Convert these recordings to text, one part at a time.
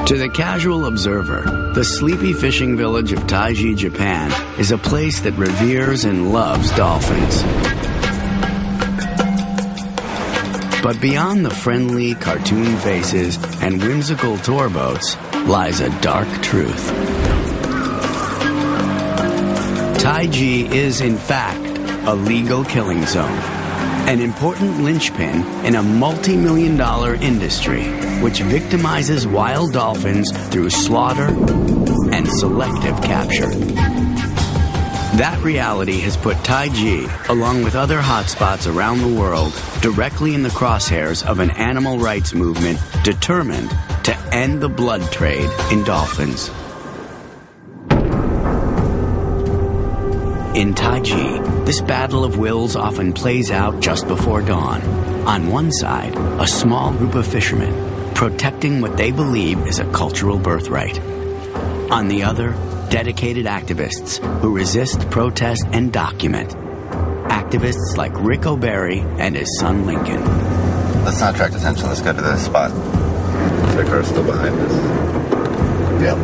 To the casual observer, the sleepy fishing village of Taiji, Japan is a place that reveres and loves dolphins. But beyond the friendly cartoon faces and whimsical tour boats lies a dark truth. Taiji is, in fact, a legal killing zone, an important linchpin in a multi-million-dollar industry which victimizes wild dolphins through slaughter and selective capture. That reality has put Taiji, along with other hotspots around the world, directly in the crosshairs of an animal rights movement determined to end the blood trade in dolphins. In Taiji, this battle of wills often plays out just before dawn. On one side, a small group of fishermen protecting what they believe is a cultural birthright. On the other, dedicated activists who resist, protest, and document. Activists like Rick O'Barry and his son Lincoln. Let's not attract attention. Let's go to this spot. The car's still behind us. Yep.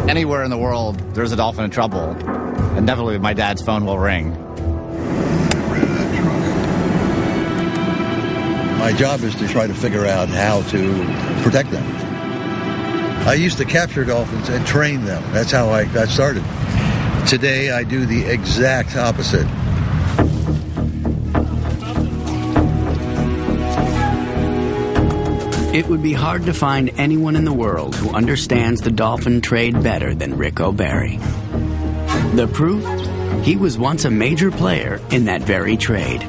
Anywhere in the world, there's a dolphin in trouble, and definitely my dad's phone will ring. My job is to try to figure out how to protect them. I used to capture dolphins and train them. That's how I got started. Today, I do the exact opposite. It would be hard to find anyone in the world who understands the dolphin trade better than Rick O'Barry. The proof? He was once a major player in that very trade.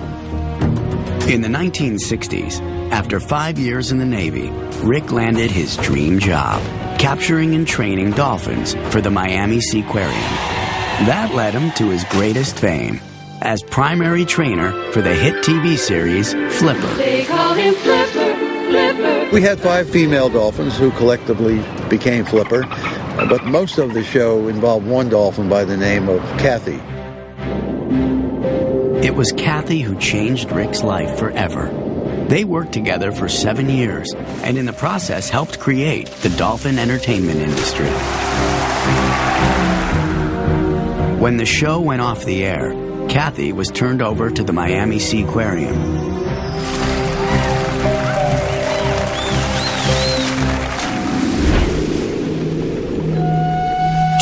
In the 1960s, after 5 years in the Navy, Rick landed his dream job, capturing and training dolphins for the Miami Seaquarium. That led him to his greatest fame, as primary trainer for the hit TV series Flipper. They call him Flipper, Flipper. We had 5 female dolphins who collectively became Flipper, but most of the show involved one dolphin by the name of Kathy. It was Kathy who changed Rick's life forever. They worked together for 7 years, and in the process helped create the dolphin entertainment industry. When the show went off the air, Kathy was turned over to the Miami Seaquarium.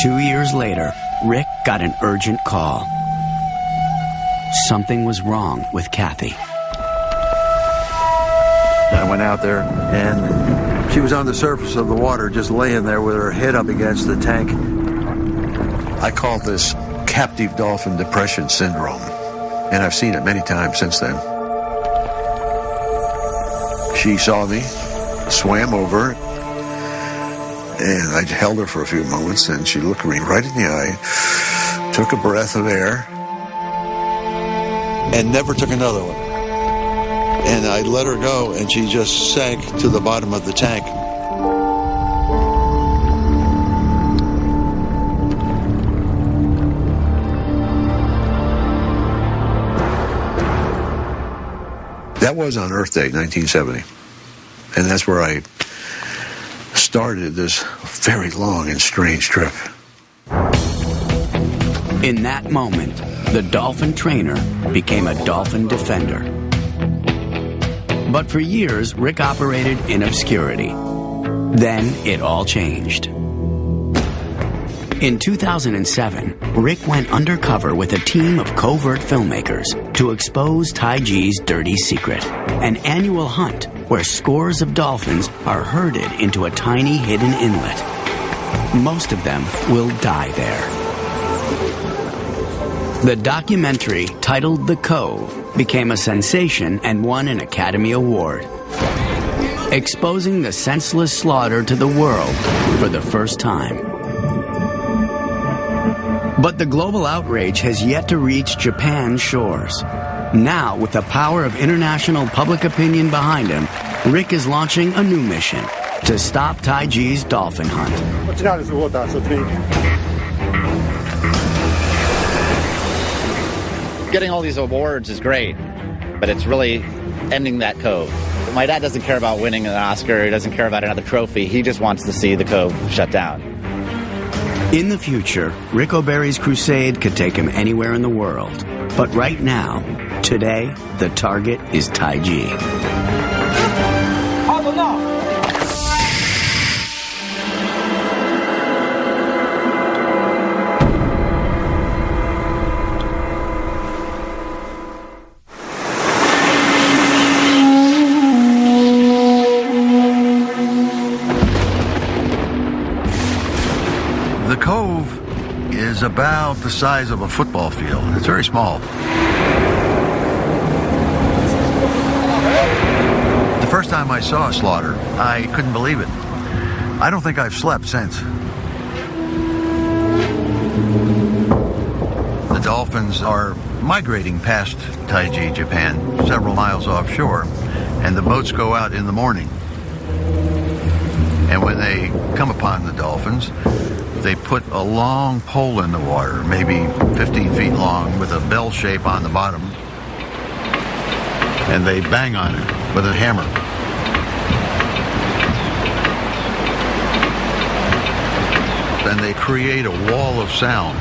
Two years later, Rick got an urgent call. Something was wrong with Kathy. I went out there, and she was on the surface of the water, just laying there with her head up against the tank. I call this captive dolphin depression syndrome, and I've seen it many times since then. She saw me, swam over, and I held her for a few moments, and she looked me right in the eye, took a breath of air, and never took another one. And I let her go, and she just sank to the bottom of the tank. That was on Earth Day, 1970. And that's where I started this very long and strange trip. In that moment, the dolphin trainer became a dolphin defender. But for years, Rick operated in obscurity. Then it all changed. In 2007, Rick went undercover with a team of covert filmmakers to expose Taiji's dirty secret, an annual hunt where scores of dolphins are herded into a tiny hidden inlet. Most of them will die there. The documentary, titled The Cove, became a sensation and won an Academy Award, exposing the senseless slaughter to the world for the first time. But the global outrage has yet to reach Japan's shores. Now, with the power of international public opinion behind him, Rick is launching a new mission to stop Taiji's dolphin hunt. Getting all these awards is great, but it's really ending that cove. My dad doesn't care about winning an Oscar. He doesn't care about another trophy. He just wants to see the Cove shut down. In the future, Rick O'Barry's crusade could take him anywhere in the world. But right now, today, the target is Taiji. The Cove is about the size of a football field. It's very small. The first time I saw a slaughter, I couldn't believe it. I don't think I've slept since. The dolphins are migrating past Taiji, Japan, several miles offshore, and the boats go out in the morning. And when they come upon the dolphins, they put a long pole in the water, maybe 15 feet long, with a bell shape on the bottom, and they bang on it with a hammer. And they create a wall of sound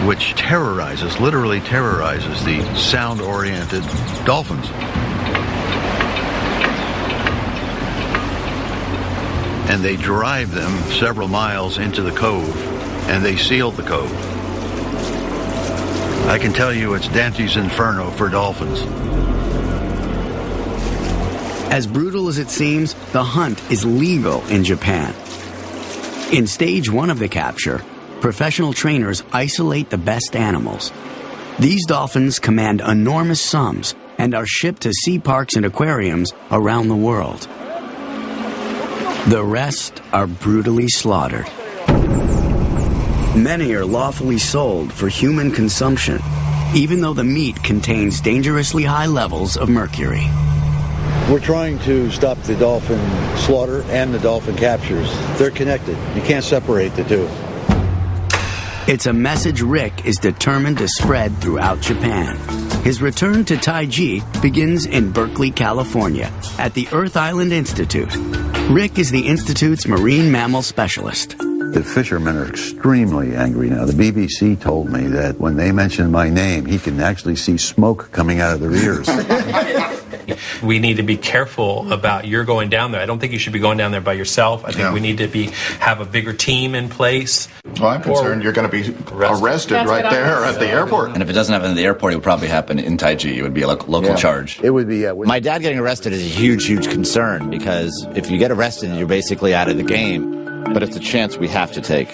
which terrorizes, literally terrorizes, the sound-oriented dolphins. And they drive them several miles into the cove, and they seal the cove. I can tell you it's Dante's Inferno for dolphins. As brutal as it seems, the hunt is legal in Japan. In stage 1 of the capture, professional trainers isolate the best animals. These dolphins command enormous sums and are shipped to sea parks and aquariums around the world. The rest are brutally slaughtered. Many are lawfully sold for human consumption, even though the meat contains dangerously high levels of mercury. We're trying to stop the dolphin slaughter and the dolphin captures. They're connected. You can't separate the two. It's a message Rick is determined to spread throughout Japan. His return to Taiji begins in Berkeley, California, at the Earth Island Institute. Rick is the Institute's marine mammal specialist. The fishermen are extremely angry now. The BBC told me that when they mention my name, he can actually see smoke coming out of their ears. We need to be careful about your going down there. I don't think you should be going down there by yourself. I think we need to have a bigger team in place. Well, I'm concerned you're going to be arrested right there at the airport. And if it doesn't happen at the airport, it would probably happen in Taiji. It would be a local charge. It would be, My dad getting arrested is a huge, huge concern, because if you get arrested, you're basically out of the game. But it's a chance we have to take.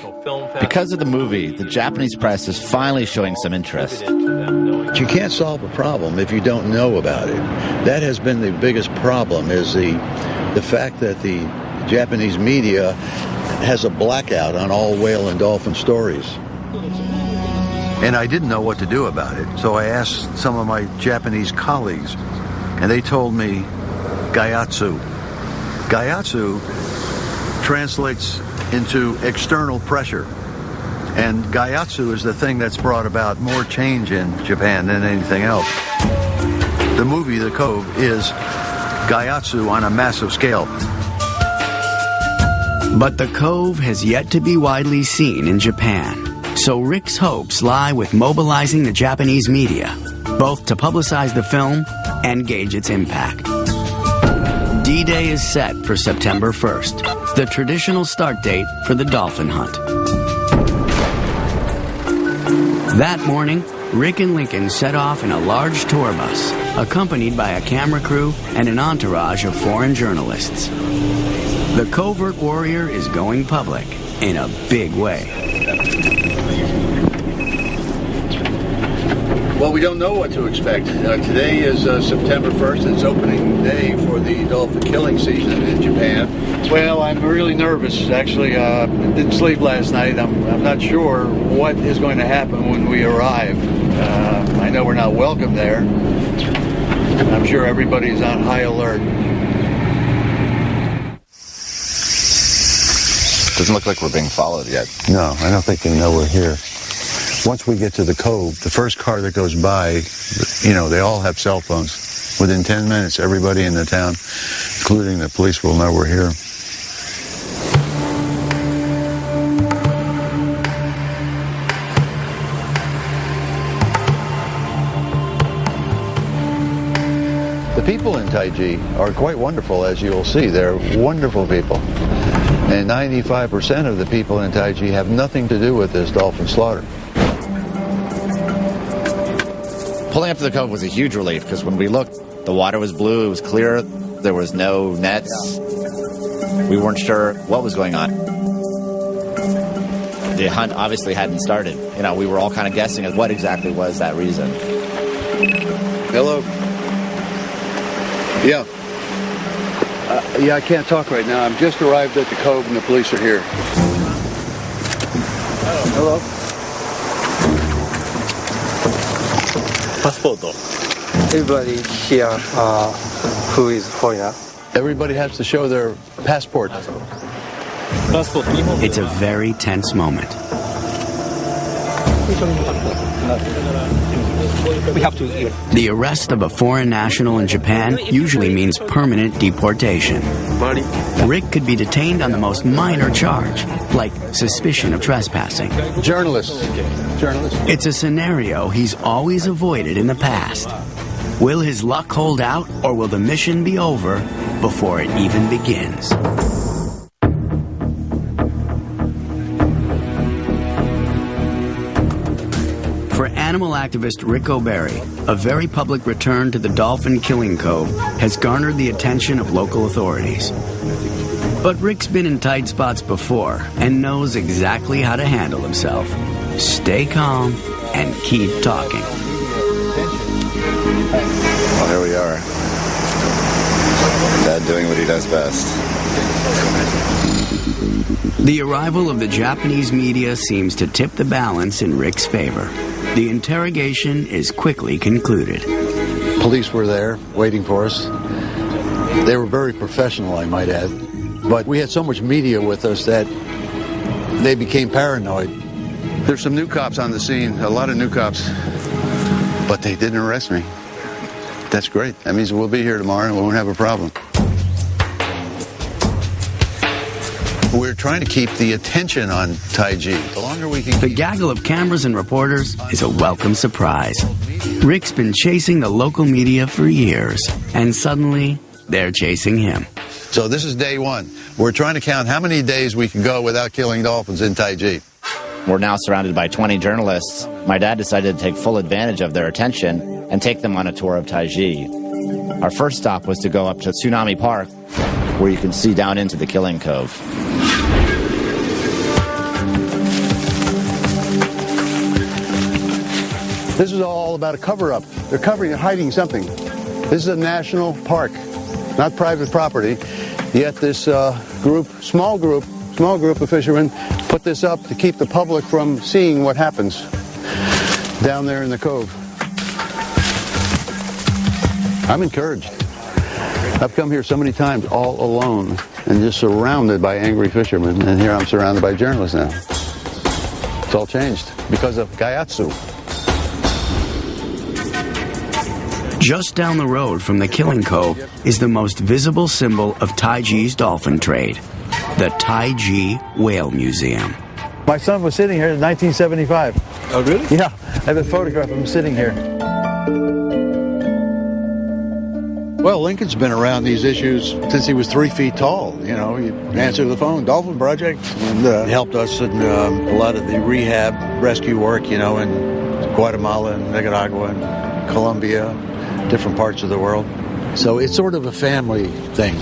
Because of the movie, the Japanese press is finally showing some interest. You can't solve a problem if you don't know about it. That has been the biggest problem, is the fact that the Japanese media has a blackout on all whale and dolphin stories. And I didn't know what to do about it, so I asked some of my Japanese colleagues, and they told me gaiatsu. Gaiatsu translates into external pressure. And gaiatsu is the thing that's brought about more change in Japan than anything else. The movie, The Cove, is gaiatsu on a massive scale. But The Cove has yet to be widely seen in Japan. So Rick's hopes lie with mobilizing the Japanese media, both to publicize the film and gauge its impact. D-Day is set for September 1st, the traditional start date for the dolphin hunt. That morning, Rick and Lincoln set off in a large tour bus, accompanied by a camera crew and an entourage of foreign journalists. The covert warrior is going public in a big way. Well, we don't know what to expect. Today is September 1st. It's opening day for the dolphin killing season in Japan. Well, I'm really nervous. Actually, didn't sleep last night. I'm not sure what is going to happen when we arrive. I know we're not welcome there. I'm sure everybody's on high alert. Doesn't look like we're being followed yet. No, I don't think they know we're here. Once we get to the cove, the first car that goes by, they all have cell phones. Within 10 minutes, everybody in the town, including the police, will know we're here. The people in Taiji are quite wonderful, as you'll see. They're wonderful people. And 95% of the people in Taiji have nothing to do with this dolphin slaughter. Pulling up to the cove was a huge relief because when we looked, the water was blue, it was clear, there was no nets. We weren't sure what was going on. The hunt obviously hadn't started. You know, we were all kind of guessing at what exactly was that reason. Hello. Yeah. Yeah, I can't talk right now. I'm just arrived at the cove and the police are here. Hello. Passport. Everybody here who is foreigner. Everybody has to show their passport. It's a very tense moment. We have to. The arrest of a foreign national in Japan usually means permanent deportation. Rick could be detained on the most minor charge, like suspicion of trespassing. Journalists. It's a scenario he's always avoided in the past. Will his luck hold out, or will the mission be over before it even begins? For animal activist Rick O'Barry, a very public return to the dolphin killing cove has garnered the attention of local authorities. But Rick's been in tight spots before and knows exactly how to handle himself. Stay calm and keep talking. Well, here we are. Dad doing what he does best. The arrival of the Japanese media seems to tip the balance in Rick's favor. The interrogation is quickly concluded. Police were there waiting for us. They were very professional, I might add. But we had so much media with us that they became paranoid. There's some new cops on the scene, a lot of new cops. But they didn't arrest me. That's great. That means we'll be here tomorrow and we won't have a problem. We're trying to keep the attention on Taiji. The longer we can The gaggle of cameras and reporters is a welcome surprise. Rick's been chasing the local media for years, and suddenly they're chasing him. So this is day one. We're trying to count how many days we can go without killing dolphins in Taiji. We're now surrounded by 20 journalists. My dad decided to take full advantage of their attention and take them on a tour of Taiji. Our first stop was to go up to Tsunami Park, where you can see down into the killing cove. This is all about a cover-up. They're covering and hiding something. This is a national park, not private property. Yet this small group of fishermen put this up to keep the public from seeing what happens down there in the cove. I'm encouraged. I've come here so many times all alone and just surrounded by angry fishermen, and here I'm surrounded by journalists now. It's all changed because of Gaiatsu. Just down the road from the killing cove is the most visible symbol of Taiji's dolphin trade, the Taiji Whale Museum. My son was sitting here in 1975. Oh, really? Yeah, I have a photograph of him sitting here. Well, Lincoln's been around these issues since he was 3 feet tall. You know, he answered the phone, Dolphin Project, and helped us in a lot of the rehab rescue work, you know, in Guatemala and Nicaragua and Colombia, different parts of the world. So it's sort of a family thing.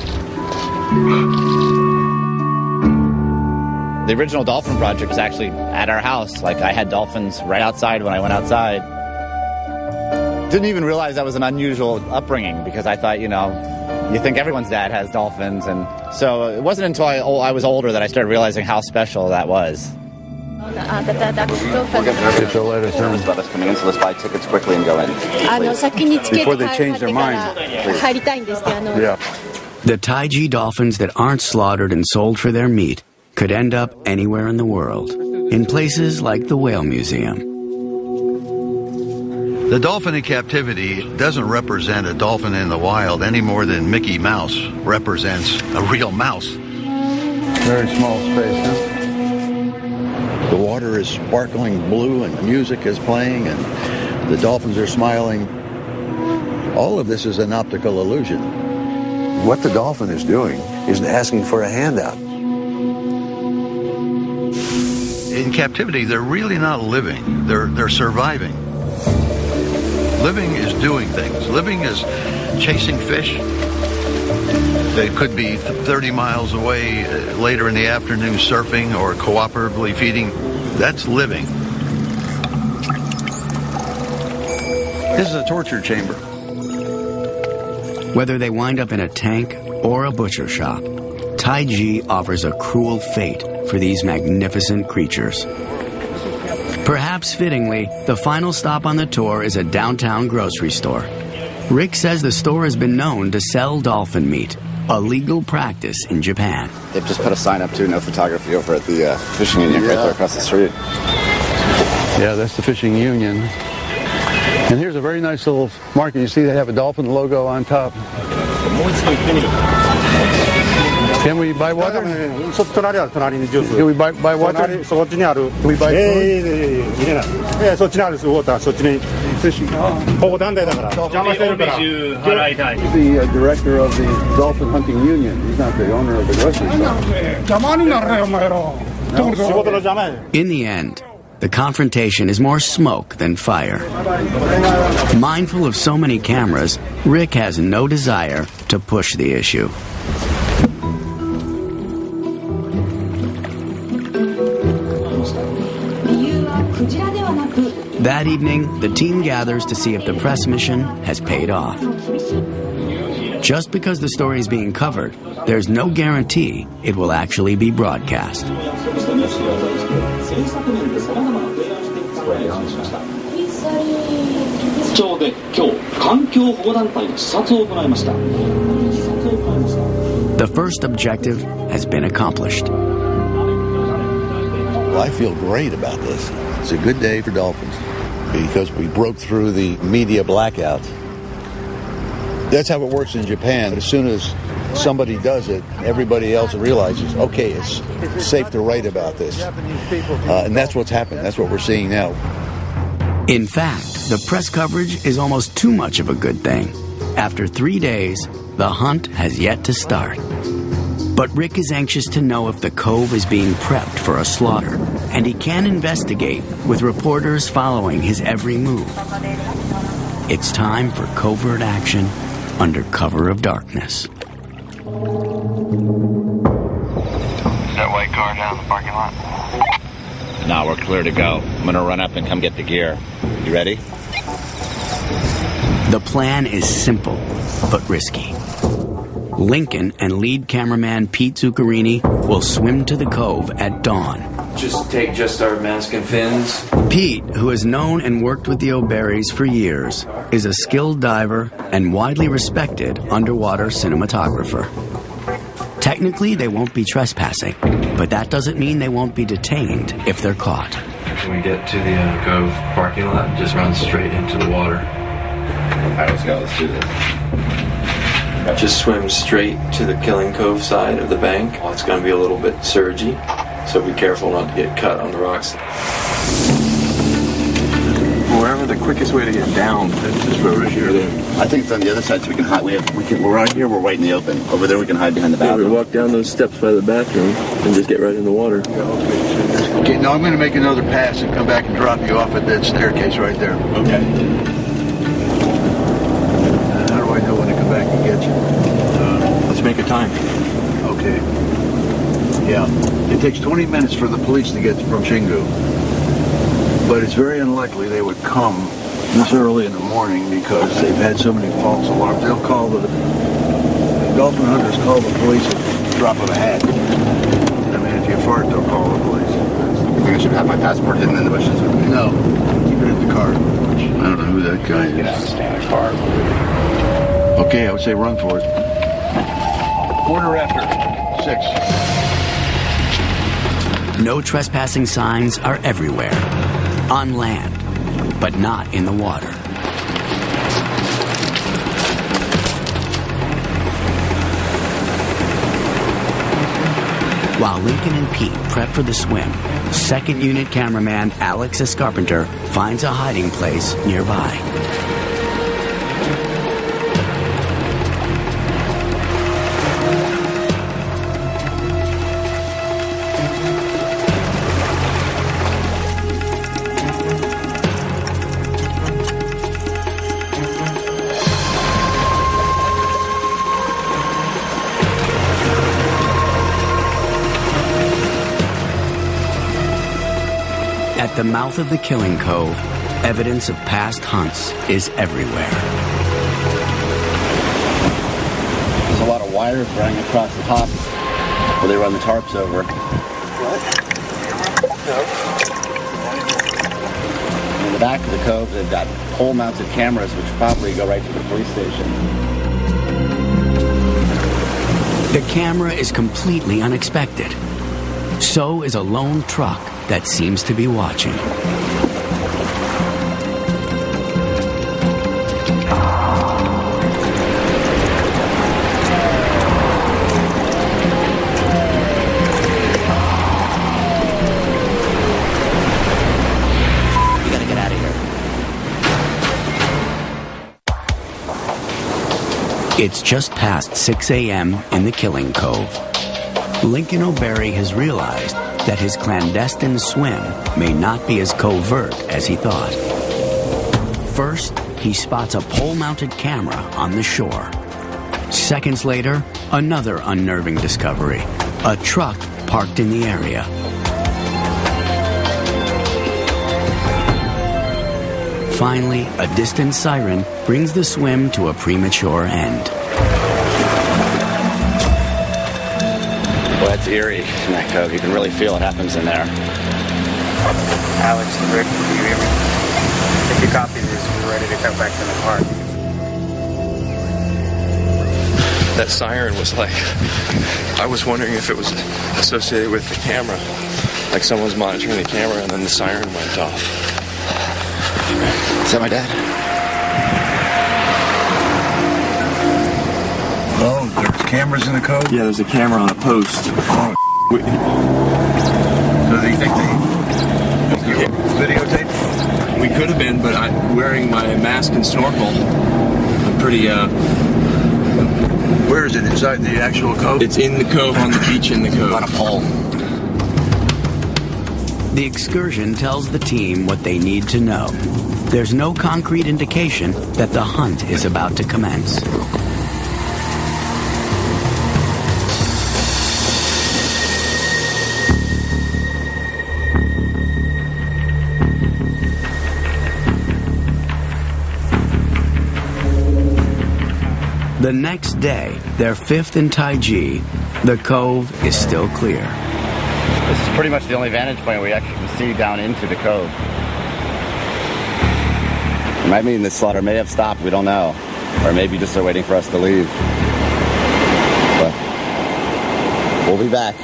The original Dolphin Project was actually at our house. Like, I had dolphins right outside when I went outside. Didn't even realize that was an unusual upbringing because I thought, you know, you think everyone's dad has dolphins. And so it wasn't until I was older that I started realizing how special that was. It's a letter terms Let us come in, so let's buy tickets quickly and go in. before they change their mind. Yeah. The Taiji dolphins that aren't slaughtered and sold for their meat could end up anywhere in the world, in places like the Whale Museum. The dolphin in captivity doesn't represent a dolphin in the wild any more than Mickey Mouse represents a real mouse. Very small space, huh? The water is sparkling blue and music is playing and the dolphins are smiling. All of this is an optical illusion. What the dolphin is doing is asking for a handout. In captivity, they're really not living. They're surviving. Living is doing things. Living is chasing fish. They could be 30 miles away later in the afternoon surfing or cooperatively feeding. That's living. This is a torture chamber. Whether they wind up in a tank or a butcher shop, Taiji offers a cruel fate for these magnificent creatures. Perhaps fittingly, the final stop on the tour is a downtown grocery store. Rick says the store has been known to sell dolphin meat, a legal practice in Japan. They've just put a sign up to no photography over at the fishing union right there across the street. Yeah, that's the fishing union. And here's a very nice little market. You see they have a dolphin logo on top. Can we buy water? Can we buy water? Can we buy food? Fishing. The director of the dolphin hunting union. He's not the owner of the grocery store. In the end, the confrontation is more smoke than fire. Mindful of so many cameras, Rick has no desire to push the issue. That evening, the team gathers to see if the press mission has paid off. Just because the story is being covered, there's no guarantee it will actually be broadcast. The first objective has been accomplished. Well, I feel great about this. It's a good day for dolphins because we broke through the media blackout. That's how it works in Japan. As soon as somebody does it, everybody else realizes, okay, it's safe to write about this. And that's what's happened. That's what we're seeing now. In fact, the press coverage is almost too much of a good thing. After 3 days, the hunt has yet to start. But Rick is anxious to know if the cove is being prepped for a slaughter, and he can investigate with reporters following his every move. It's time for covert action under cover of darkness. That white car down in the parking lot? Now we're clear to go. I'm gonna run up and come get the gear. You ready? The plan is simple, but risky. Lincoln and lead cameraman Pete Zuccarini will swim to the cove at dawn. Just take our mask and fins. Pete, who has known and worked with the O'Berrys for years, is a skilled diver and widely respected underwater cinematographer. Technically, they won't be trespassing, but that doesn't mean they won't be detained if they're caught. When we get to the cove parking lot, just run straight into the water. All right, let's go. Let's do this. Just swim straight to the Killing Cove side of the bank. Well, it's going to be a little bit surgy, so be careful not to get cut on the rocks. Wherever the quickest way to get down, this road right here. I think it's on the other side, so we can hide. We're out here. We're right in the open. Over there, we can hide behind the bathroom. We walk down those steps by the bathroom and just get right in the water. Okay, now I'm going to make another pass and come back and drop you off at that staircase right there. Okay. How do I know when to come back and get you? Let's make a time. Okay. Yeah. It takes 20 minutes for the police to get from Shingu. But it's very unlikely they would come this early in the morning because they've had so many false alarms. They'll call the dolphin hunters call the police at the drop of a hat. I mean, if you fart, they'll call the police. I should have my passport hidden in the bushes with me. No. Keep it in the car. I don't know who that guy is. Get out and stay in the car. Okay, I would say run for it. 6:15. No trespassing signs are everywhere. On land, but not in the water. While Lincoln and Pete prep for the swim, second unit cameraman Alex Escarpenter finds a hiding place nearby. At the mouth of the Killing Cove, evidence of past hunts is everywhere. There's a lot of wires running across the top where they run the tarps over. In the back of the cove, they've got pole-mounted cameras which probably go right to the police station. The camera is completely unexpected. So is a lone truck that seems to be watching. You gotta get out of here. It's just past 6 a.m. in the Killing Cove. Lincoln O'Barry has realized that his clandestine swim may not be as covert as he thought. First, he spots a pole-mounted camera on the shore. Seconds later, another unnerving discovery: a truck parked in the area. Finally, a distant siren brings the swim to a premature end. Well, that's eerie in that cove. You can really feel what happens in there. Alex and Rick, can you hear me? If you copy this, we're ready to come back to the park. That siren was like, I was wondering if it was associated with the camera. Like someone was monitoring the camera and then the siren went off. Is that my dad? Oh, there's cameras in the cove? Yeah, there's a camera on a post. Oh, does he think they videotape? We could have been, but I'm wearing my mask and snorkel. I'm pretty, Where is it? Inside the actual cove? It's in the cove, on the beach in the cove. On a pole. The excursion tells the team what they need to know. There's no concrete indication that the hunt is about to commence. The next day, their fifth in Taiji, the cove is still clear. This is pretty much the only vantage point we actually can see down into the cove. It might mean the slaughter may have stopped, we don't know. Or maybe just they're waiting for us to leave. But we'll be back.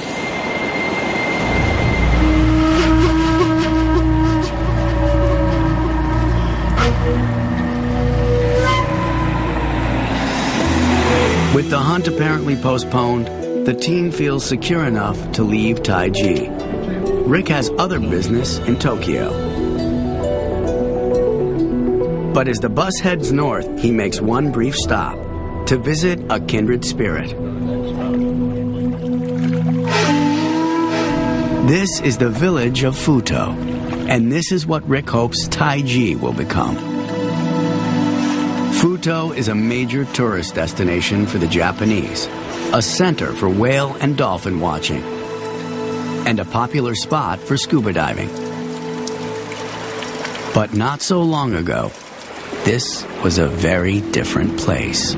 With the hunt apparently postponed, the team feels secure enough to leave Taiji. Rick has other business in Tokyo. But as the bus heads north, he makes one brief stop to visit a kindred spirit. This is the village of Futo, and this is what Rick hopes Taiji will become. Futo is a major tourist destination for the Japanese, a center for whale and dolphin watching, and a popular spot for scuba diving. But not so long ago, this was a very different place.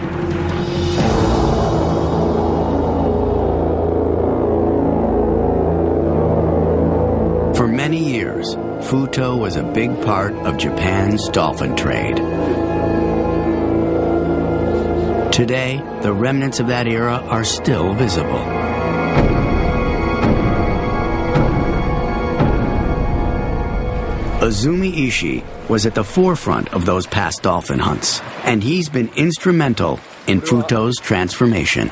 For many years, Futo was a big part of Japan's dolphin trade. Today, the remnants of that era are still visible. Azumi Ishii was at the forefront of those past dolphin hunts, and he's been instrumental in Futo's transformation.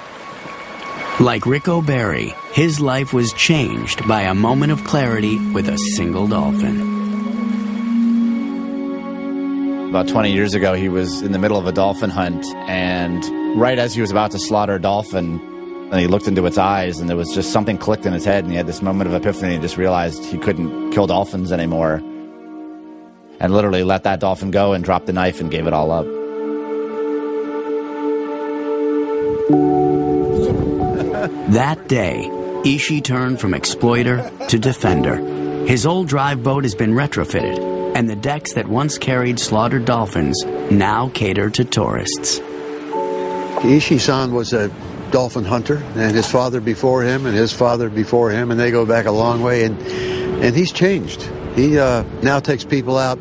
Like Rick O'Barry, his life was changed by a moment of clarity with a single dolphin. About 20 years ago, he was in the middle of a dolphin hunt, and right as he was about to slaughter a dolphin, and he looked into its eyes, and there was just something clicked in his head, and he had this moment of epiphany and just realized he couldn't kill dolphins anymore, and literally let that dolphin go and dropped the knife and gave it all up. That day, Ishii turned from exploiter to defender. His old drive boat has been retrofitted, and the decks that once carried slaughtered dolphins now cater to tourists. Ishii-san was a dolphin hunter, and his father before him, and his father before him, and they go back a long way, and he's changed. He now takes people out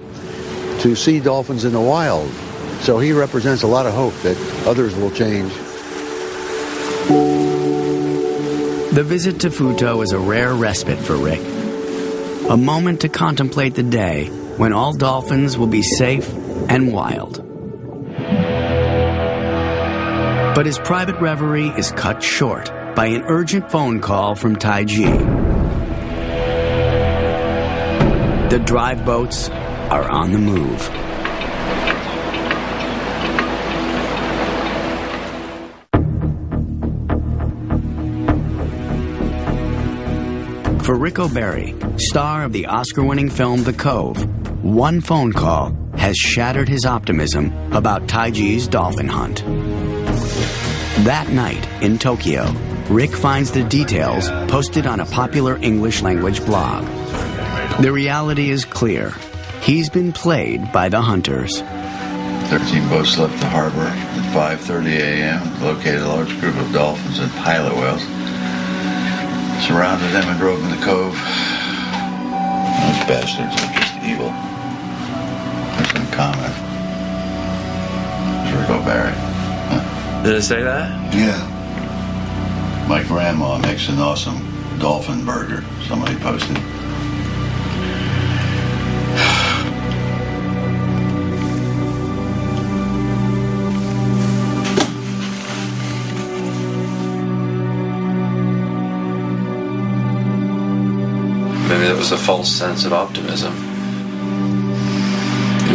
to see dolphins in the wild, so he represents a lot of hope that others will change. The visit to Futo is a rare respite for Rick. A moment to contemplate the day when all dolphins will be safe and wild. But his private reverie is cut short by an urgent phone call from Taiji. The drive boats are on the move. For Rick O'Barry, star of the Oscar-winning film The Cove, one phone call has shattered his optimism about Taiji's dolphin hunt. That night in Tokyo, Rick finds the details posted on a popular English-language blog. The reality is clear. He's been played by the hunters. 13 boats left the harbor at 5:30 a.m. and located a large group of dolphins and pilot whales. Surrounded them and drove in the cove. Those bastards are just evil. There's some comment. It's Rick O'Barry. Huh? Did it say that? Yeah. My grandma makes an awesome dolphin burger. Somebody posted. Maybe it was a false sense of optimism.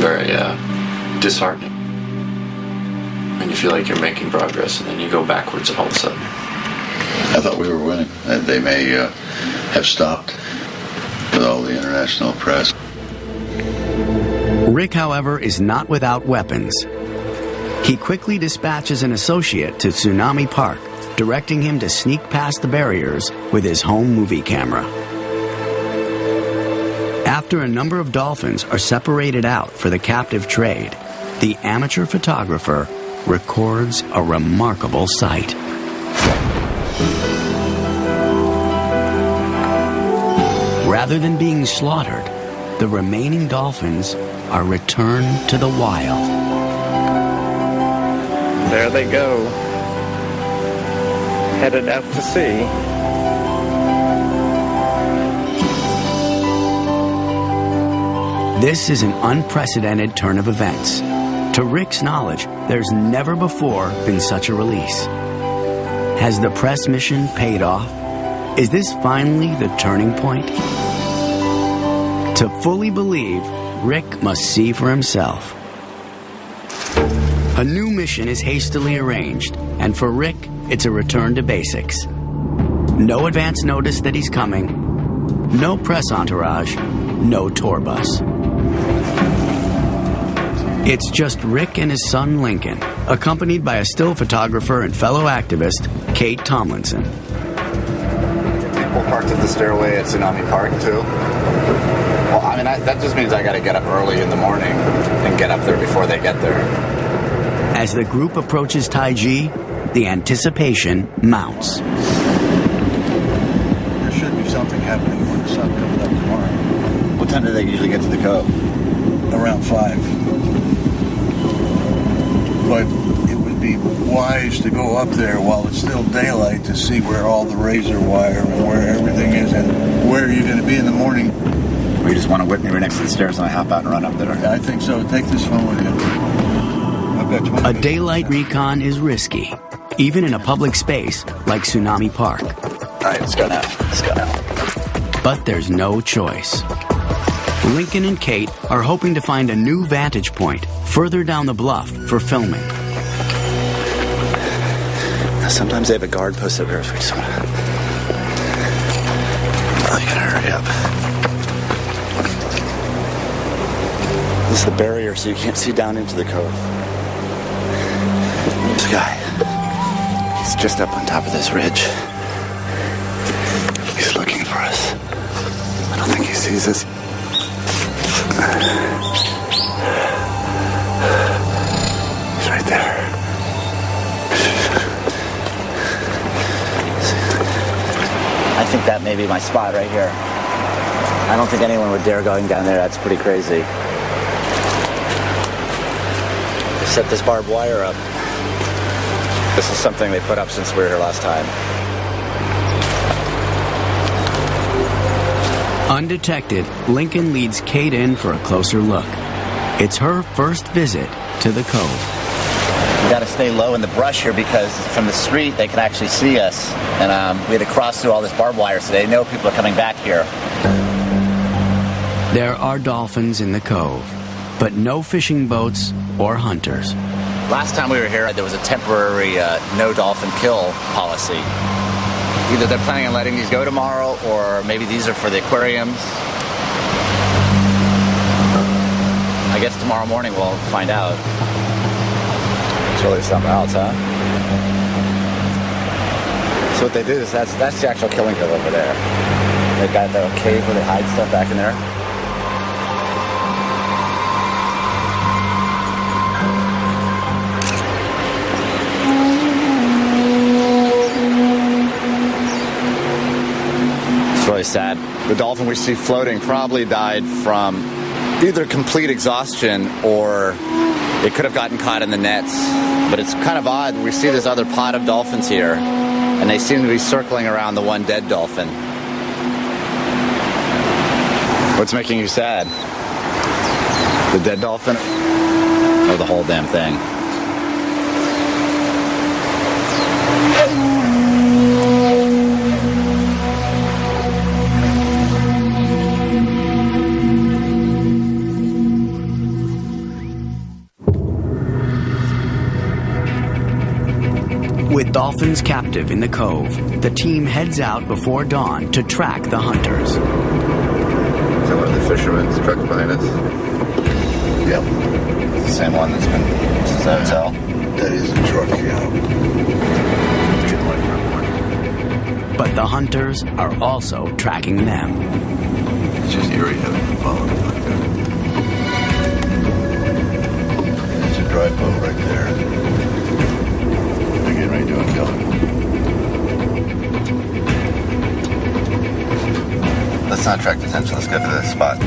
Very disheartening. When you feel like you're making progress and then you go backwards all of a sudden. I thought we were winning. They may have stopped with all the international press. Rick, however, is not without weapons. He quickly dispatches an associate to Tsunami Park, directing him to sneak past the barriers with his home movie camera. After a number of dolphins are separated out for the captive trade, the amateur photographer records a remarkable sight. Rather than being slaughtered, the remaining dolphins are returned to the wild. There they go, headed out to sea. This is an unprecedented turn of events. To Rick's knowledge, there's never before been such a release. Has the press mission paid off? Is this finally the turning point? To fully believe, Rick must see for himself. A new mission is hastily arranged, and for Rick, it's a return to basics. No advance notice that he's coming, no press entourage, no tour bus. It's just Rick and his son Lincoln, accompanied by a still photographer and fellow activist, Kate Tomlinson. People parked at the stairway at Tsunami Park, too? Well, I mean, that just means I gotta get up early in the morning and get up there before they get there. As the group approaches Taiji, the anticipation mounts. There should be something happening when the sun comes up tomorrow. What time do they usually get to the cove? Around 5. But it would be wise to go up there while it's still daylight to see where all the razor wire and where everything is and where you're going to be in the morning. Or you just want to whip me right next to the stairs and I hop out and run up there? Yeah, I think so. Take this phone with you. I've got 20 A daylight recon is risky, even in a public space like Tsunami Park. All right, let's go now. Let's go now. But there's no choice. Lincoln and Kate are hoping to find a new vantage point further down the bluff for filming. Sometimes they have a guard posted there, so we just want to... Oh, you gotta hurry up. This is the barrier, so you can't see down into the cove. This guy, he's just up on top of this ridge. He's looking for us. I don't think he sees us. He's right there. I think that may be my spot right here. I don't think anyone would dare going down there. That's pretty crazy. They set this barbed wire up. This is something they put up since we were here last time. Undetected, Lincoln leads Kate in for a closer look. It's her first visit to the cove. We got to stay low in the brush here because from the street they can actually see us. And we had to cross through all this barbed wire so they know people are coming back here. There are dolphins in the cove, but no fishing boats or hunters. Last time we were here, there was a temporary no dolphin kill policy. Either they're planning on letting these go tomorrow, or maybe these are for the aquariums. I guess tomorrow morning we'll find out. It's really something else, huh? So what they did is that's the actual killing field over there. They've got the cave where they hide stuff back in there. It's really sad. The dolphin we see floating probably died from either complete exhaustion or it could have gotten caught in the nets. But it's kind of odd. We see this other pod of dolphins here, and they seem to be circling around the one dead dolphin. What's making you sad? The dead dolphin? Or the whole damn thing? With dolphins captive in the cove, the team heads out before dawn to track the hunters. Is that one of the fishermen's trucks behind us? Yep. It's the same one that's been since the hotel. That is a truck, yeah. But the hunters are also tracking them. It's just eerie having to follow them like that. There's a dry boat right there. They're getting ready to do a killing. Let's not attract attention. Let's go to the spot.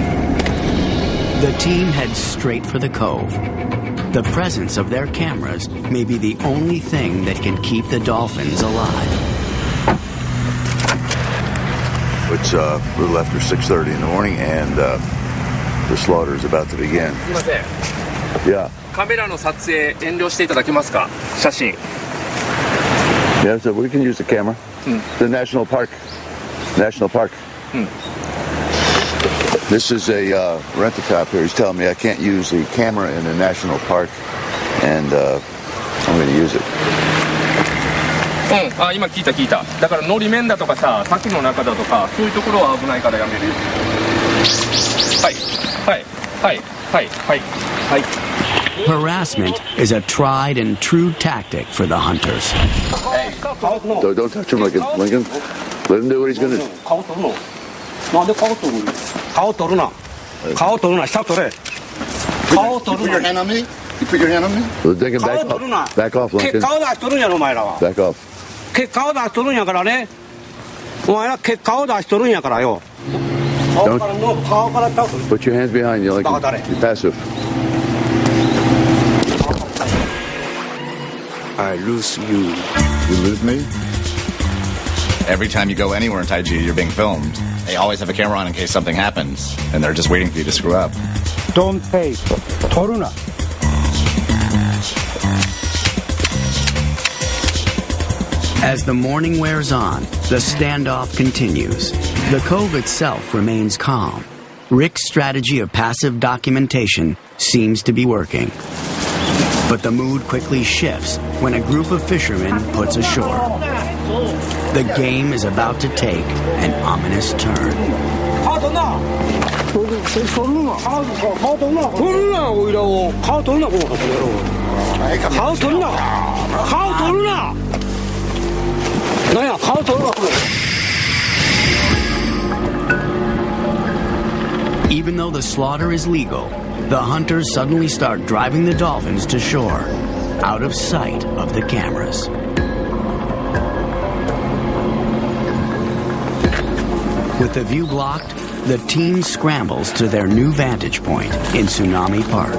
The team heads straight for the cove. The presence of their cameras may be the only thing that can keep the dolphins alive. It's a little after 6:30 in the morning, and the slaughter is about to begin. Yeah. カメラの撮影遠慮していただけますか？写真。Yeah, so we can use the camera. The National Park. National Park. This is a rent-a-cop here. He's telling me I can't use the camera in the National Park, and I'm going to use it. あ、今聞いた。だからのり面だとかさ、柵の中だとか、そういうところは危ないからやめるよ。はい。Harassment is a tried and true tactic for the hunters. Hey, don't touch him, Lincoln. Let him do what he's going to do. なんで顔取るの？顔取るな。顔取るな。下取れ。顔取るな。You put your hand on me? You put your hand on me? Well, take him back off. Back off, Lincoln. 顔出しとるんやろ、お前らは。Back off. 顔出しとるんやからね。お前ら顔出しとるんやからよ。顔から倒す。Put your hands behind you, Lincoln. You're passive. I lose you. You lose me? Every time you go anywhere in Taiji, you're being filmed. They always have a camera on in case something happens, and they're just waiting for you to screw up. Don't pay. 取るな。As the morning wears on, the standoff continues. The cove itself remains calm. Rick's strategy of passive documentation seems to be working. But the mood quickly shifts when a group of fishermen puts ashore. The game is about to take an ominous turn. Even though the slaughter is legal, the hunters suddenly start driving the dolphins to shore, out of sight of the cameras. With the view blocked, the team scrambles to their new vantage point in Tsunami Park.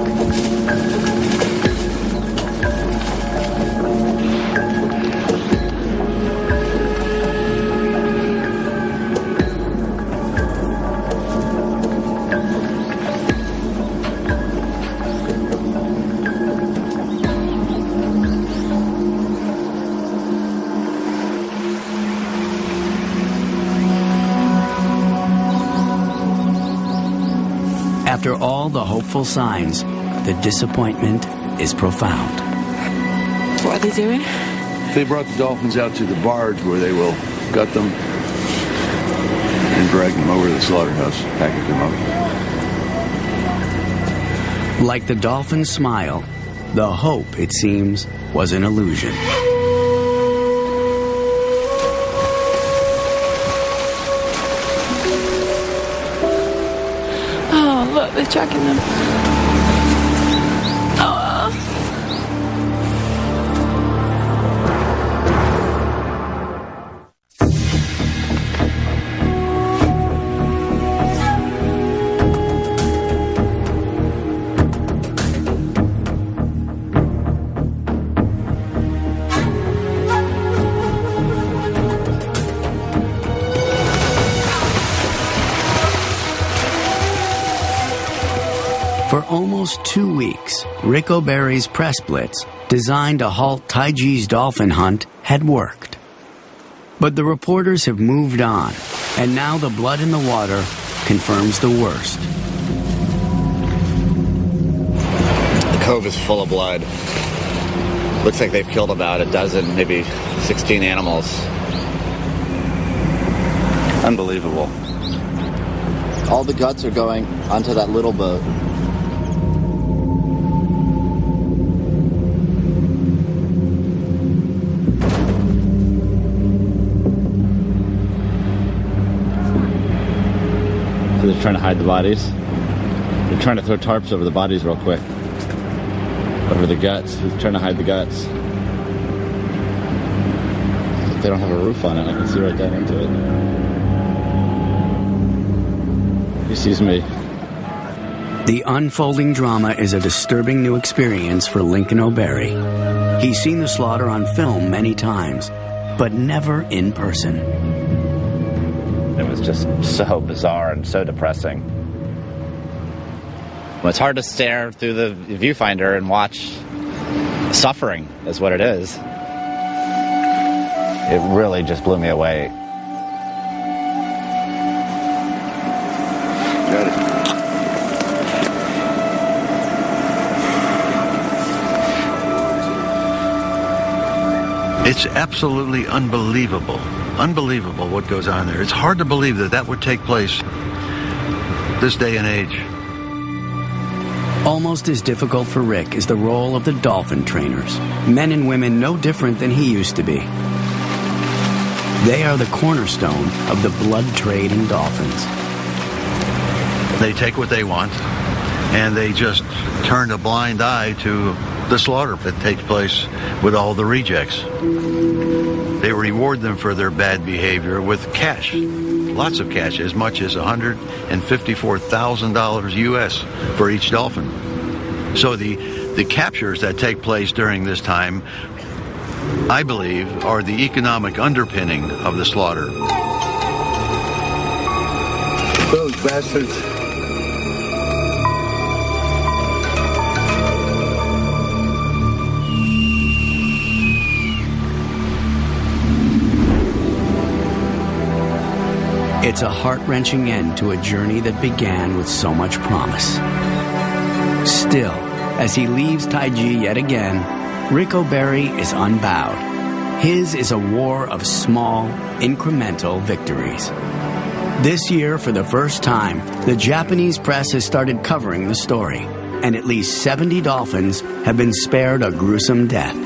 After all the hopeful signs, the disappointment is profound. What are they doing? They brought the dolphins out to the barge where they will gut them and drag them over to the slaughterhouse, package them up. Like the dolphin's smile, the hope, it seems, was an illusion. Look, they're tracking them. For almost 2 weeks, Rick O'Barry's press blitz, designed to halt Taiji's dolphin hunt, had worked. But the reporters have moved on, and now the blood in the water confirms the worst. The cove is full of blood. Looks like they've killed about a dozen, maybe 16 animals. Unbelievable. All the guts are going onto that little boat. They're trying to hide the bodies. They're trying to throw tarps over the bodies real quick. Over the guts. He's trying to hide the guts. They don't have a roof on it. I can see right down into it. He sees me. The unfolding drama is a disturbing new experience for Lincoln O'Barry. He's seen the slaughter on film many times, but never in person. It was just so bizarre and so depressing. Well, it's hard to stare through the viewfinder and watch suffering, is what it is. It really just blew me away. Got it. It's absolutely unbelievable. Unbelievable what goes on there. It's hard to believe that that would take place this day and age. Almost as difficult for Rick is the role of the dolphin trainers, men and women no different than he used to be. They are the cornerstone of the blood trade in dolphins. They take what they want, and they just turn a blind eye to the slaughter that takes place with all the rejects. They reward them for their bad behavior with cash, lots of cash, as much as $154,000 US for each dolphin. So the captures that take place during this time, I believe, are the economic underpinning of the slaughter. Those bastards. It's a heart-wrenching end to a journey that began with so much promise. Still, as he leaves Taiji yet again, Rick O'Barry is unbowed. His is a war of small, incremental victories. This year, for the first time, the Japanese press has started covering the story, and at least 70 dolphins have been spared a gruesome death.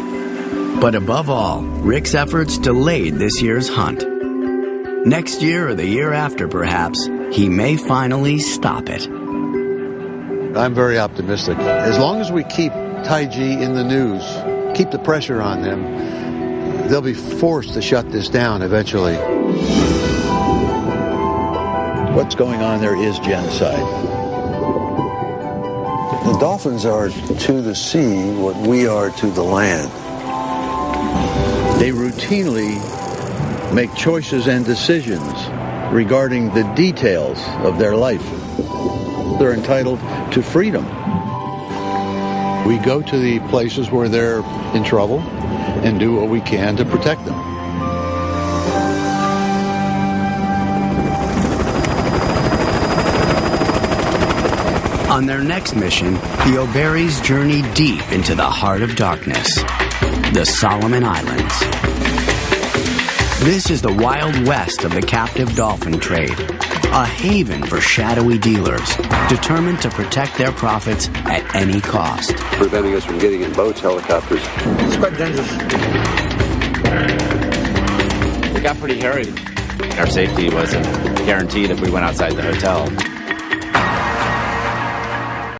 But above all, Rick's efforts delayed this year's hunt. Next year or the year after, perhaps, he may finally stop it. I'm very optimistic. As long as we keep Taiji in the news, keep the pressure on them, they'll be forced to shut this down eventually. What's going on there is genocide. The dolphins are to the sea what we are to the land. They routinely make choices and decisions regarding the details of their life. They're entitled to freedom. We go to the places where they're in trouble and do what we can to protect them. On their next mission, the O'Barrys journey deep into the heart of darkness, the Solomon Islands. This is the Wild West of the captive dolphin trade, a haven for shadowy dealers determined to protect their profits at any cost. Preventing us from getting in boats, helicopters. It's quite dangerous. We got pretty hairy. Our safety wasn't guaranteed if we went outside the hotel.